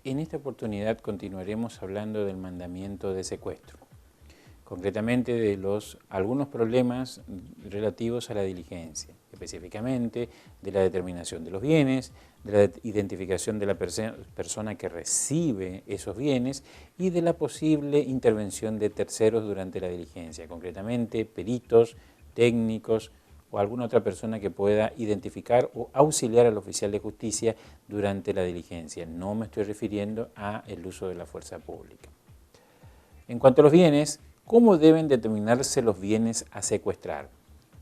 En esta oportunidad continuaremos hablando del mandamiento de secuestro, concretamente de algunos problemas relativos a la diligencia, específicamente de la determinación de los bienes, de la identificación de la persona que recibe esos bienes y de la posible intervención de terceros durante la diligencia, concretamente peritos, técnicos o alguna otra persona que pueda identificar o auxiliar al oficial de justicia durante la diligencia. No me estoy refiriendo al uso de la fuerza pública. En cuanto a los bienes, ¿cómo deben determinarse los bienes a secuestrar?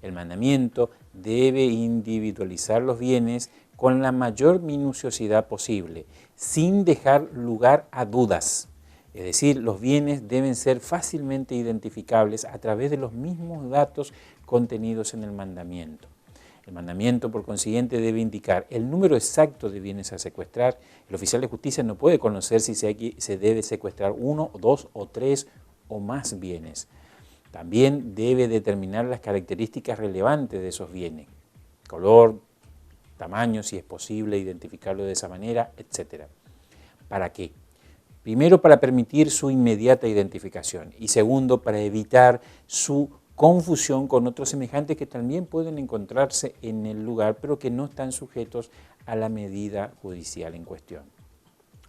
El mandamiento debe individualizar los bienes con la mayor minuciosidad posible, sin dejar lugar a dudas. Es decir, los bienes deben ser fácilmente identificables a través de los mismos datos contenidos en el mandamiento. El mandamiento, por consiguiente, debe indicar el número exacto de bienes a secuestrar. El oficial de justicia no puede conocer si se debe secuestrar 1, 2 o 3 o más bienes. También debe determinar las características relevantes de esos bienes, color, tamaño, si es posible identificarlo de esa manera, etc. ¿Para qué? Primero, para permitir su inmediata identificación y segundo, para evitar su confusión con otros semejantes que también pueden encontrarse en el lugar, pero que no están sujetos a la medida judicial en cuestión.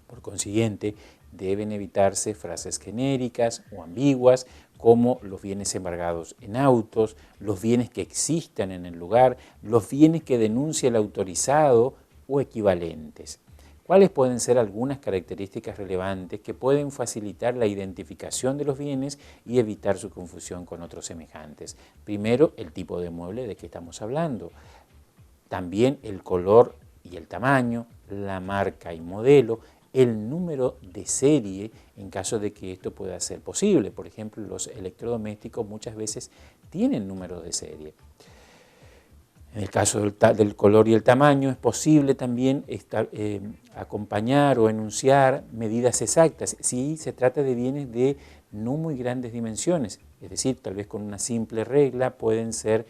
Por consiguiente, deben evitarse frases genéricas o ambiguas como los bienes embargados en autos, los bienes que existan en el lugar, los bienes que denuncia el autorizado o equivalentes. ¿Cuáles pueden ser algunas características relevantes que pueden facilitar la identificación de los bienes y evitar su confusión con otros semejantes? Primero, el tipo de mueble de que estamos hablando. También el color y el tamaño, la marca y modelo, el número de serie en caso de que esto pueda ser posible. Por ejemplo, los electrodomésticos muchas veces tienen números de serie. En el caso del color y el tamaño, es posible también acompañar o enunciar medidas exactas si se trata de bienes de no muy grandes dimensiones, es decir, tal vez con una simple regla pueden ser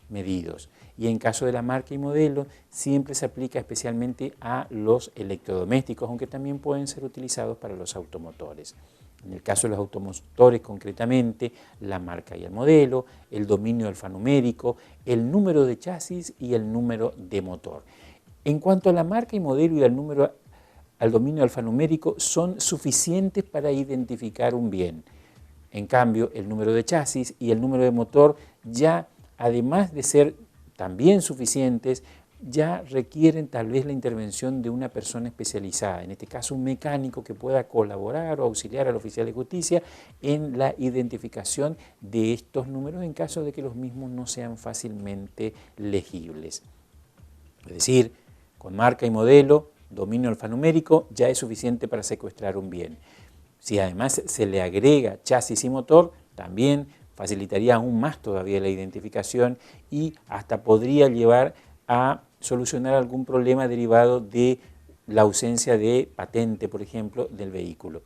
medidos. Y en caso de la marca y modelo, siempre se aplica especialmente a los electrodomésticos, aunque también pueden ser utilizados para los automotores. En el caso de los automotores, concretamente, la marca y el modelo, el dominio alfanumérico, el número de chasis y el número de motor. En cuanto a la marca y modelo y al dominio alfanumérico, son suficientes para identificar un bien. En cambio, el número de chasis y el número de motor ya, además de ser también suficientes, ya requieren tal vez la intervención de una persona especializada, en este caso un mecánico que pueda colaborar o auxiliar al oficial de justicia en la identificación de estos números en caso de que los mismos no sean fácilmente legibles. Es decir, con marca y modelo, dominio alfanumérico, ya es suficiente para secuestrar un bien. Si además se le agrega chasis y motor, también facilitaría aún más todavía la identificación y hasta podría llevar a solucionar algún problema derivado de la ausencia de patente, por ejemplo, del vehículo.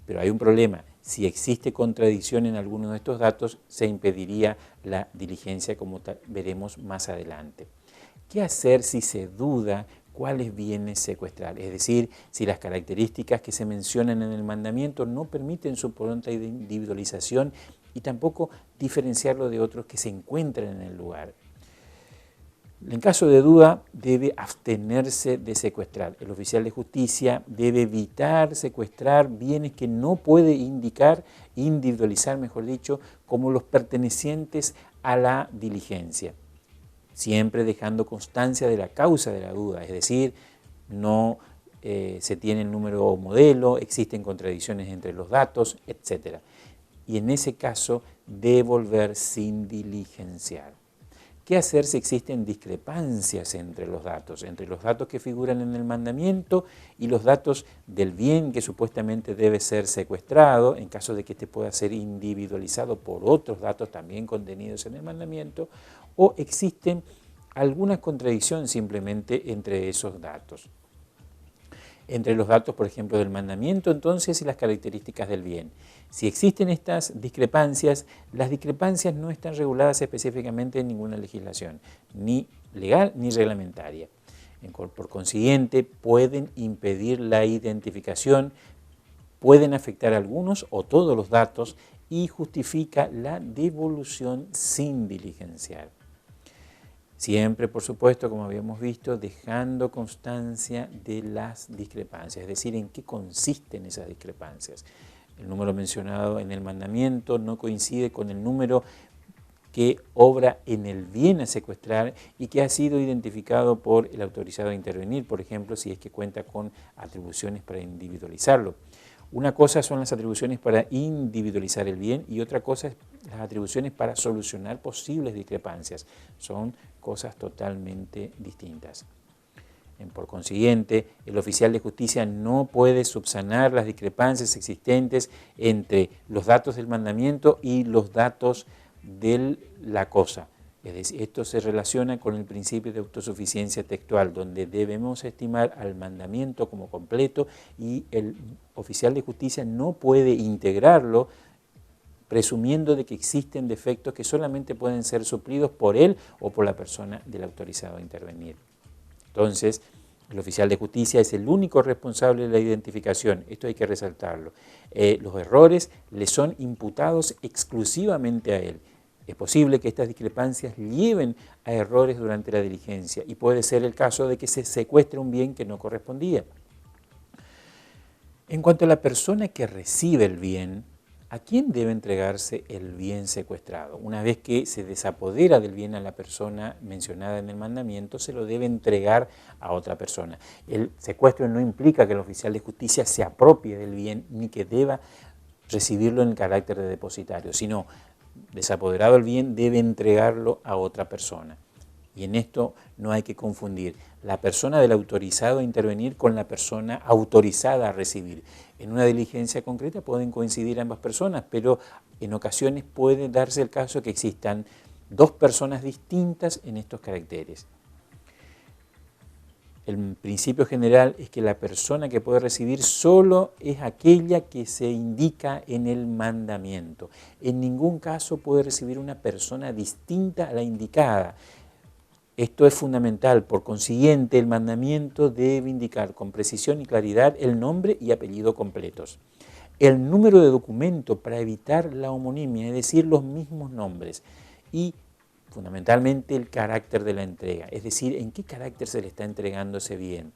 Pero hay un problema. Si existe contradicción en alguno de estos datos, se impediría la diligencia, como veremos más adelante. ¿Qué hacer si se duda cuáles bienes secuestrar? Es decir, si las características que se mencionan en el mandamiento no permiten su pronta individualización y tampoco diferenciarlo de otros que se encuentran en el lugar. En caso de duda, debe abstenerse de secuestrar. El oficial de justicia debe evitar secuestrar bienes que no puede individualizar, mejor dicho, como los pertenecientes a la diligencia, siempre dejando constancia de la causa de la duda, es decir, no se tiene el número o modelo, existen contradicciones entre los datos, etc. Y en ese caso, devolver sin diligenciar. ¿Qué hacer si existen discrepancias entre los datos que figuran en el mandamiento y los datos del bien que supuestamente debe ser secuestrado, en caso de que este pueda ser individualizado por otros datos también contenidos en el mandamiento, o existen alguna contradicción simplemente entre esos datos? Entre los datos, por ejemplo, del mandamiento, entonces, y las características del bien. Si existen estas discrepancias, las discrepancias no están reguladas específicamente en ninguna legislación, ni legal ni reglamentaria. Por consiguiente, pueden impedir la identificación, pueden afectar algunos o todos los datos y justifica la devolución sin diligenciar. Siempre, por supuesto, como habíamos visto, dejando constancia de las discrepancias, es decir, en qué consisten esas discrepancias. El número mencionado en el mandamiento no coincide con el número que obra en el bien a secuestrar y que ha sido identificado por el autorizado a intervenir, por ejemplo, si es que cuenta con atribuciones para individualizarlo. Una cosa son las atribuciones para individualizar el bien y otra cosa es las atribuciones para solucionar posibles discrepancias. Son cosas totalmente distintas. Por consiguiente, el oficial de justicia no puede subsanar las discrepancias existentes entre los datos del mandamiento y los datos de la cosa. Es decir, esto se relaciona con el principio de autosuficiencia textual, donde debemos estimar al mandamiento como completo y el oficial de justicia no puede integrarlo presumiendo de que existen defectos que solamente pueden ser suplidos por él o por la persona del autorizado a intervenir. Entonces, el oficial de justicia es el único responsable de la identificación, esto hay que resaltarlo. Los errores le son imputados exclusivamente a él. Es posible que estas discrepancias lleven a errores durante la diligencia y puede ser el caso de que se secuestre un bien que no correspondía. En cuanto a la persona que recibe el bien, ¿a quién debe entregarse el bien secuestrado? Una vez que se desapodera del bien a la persona mencionada en el mandamiento, se lo debe entregar a otra persona. El secuestro no implica que el oficial de justicia se apropie del bien ni que deba recibirlo en el carácter de depositario, sino desapoderado el bien debe entregarlo a otra persona. Y en esto no hay que confundir la persona del autorizado a intervenir con la persona autorizada a recibir. En una diligencia concreta pueden coincidir ambas personas, pero en ocasiones puede darse el caso que existan dos personas distintas en estos caracteres. El principio general es que la persona que puede recibir solo es aquella que se indica en el mandamiento. En ningún caso puede recibir una persona distinta a la indicada. Esto es fundamental, por consiguiente el mandamiento debe indicar con precisión y claridad el nombre y apellido completos. El número de documento para evitar la homonimia, es decir, los mismos nombres, y fundamentalmente el carácter de la entrega, es decir, en qué carácter se le está entregando ese bien,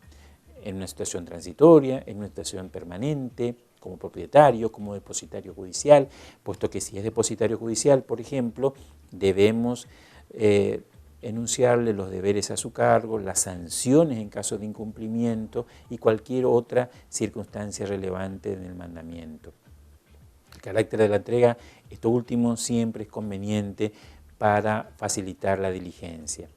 en una situación transitoria, en una situación permanente, como propietario, como depositario judicial, puesto que si es depositario judicial, por ejemplo, debemos enunciarle los deberes a su cargo, las sanciones en caso de incumplimiento y cualquier otra circunstancia relevante en el mandamiento. El carácter de la entrega, esto último, siempre es conveniente para facilitar la diligencia.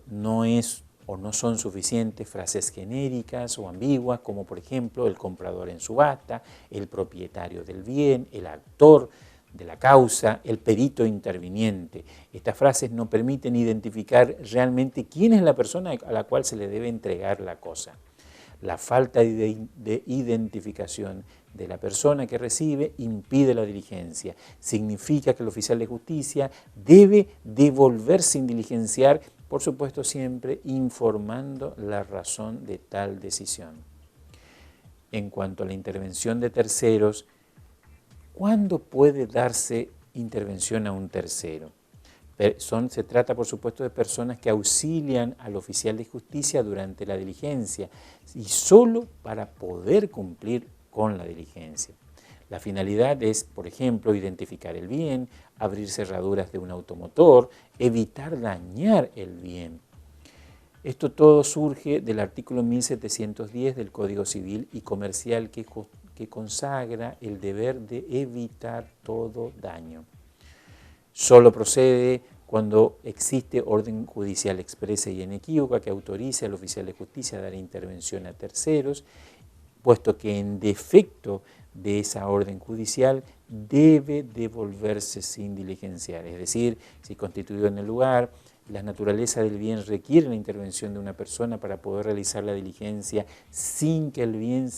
No es o no son suficientes frases genéricas o ambiguas, como por ejemplo el comprador en subasta, el propietario del bien, el actor de la causa, el perito interviniente. Estas frases no permiten identificar realmente quién es la persona a la cual se le debe entregar la cosa. La falta de identificación de la persona que recibe impide la diligencia. Significa que el oficial de justicia debe devolver sin diligenciar, por supuesto siempre informando la razón de tal decisión. En cuanto a la intervención de terceros, ¿cuándo puede darse intervención a un tercero? Se trata, por supuesto, de personas que auxilian al oficial de justicia durante la diligencia y solo para poder cumplir con la diligencia. La finalidad es, por ejemplo, identificar el bien, abrir cerraduras de un automotor, evitar dañar el bien. Esto todo surge del artículo 1710 del Código Civil y Comercial que consagra el deber de evitar todo daño. Solo procede cuando existe orden judicial expresa y inequívoca que autorice al oficial de justicia a dar intervención a terceros, puesto que en defecto de esa orden judicial debe devolverse sin diligenciar. Es decir, si constituido en el lugar, la naturaleza del bien requiere la intervención de una persona para poder realizar la diligencia sin que el bien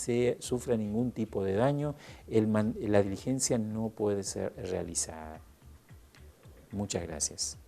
sufra ningún tipo de daño, la diligencia no puede ser realizada. Muchas gracias.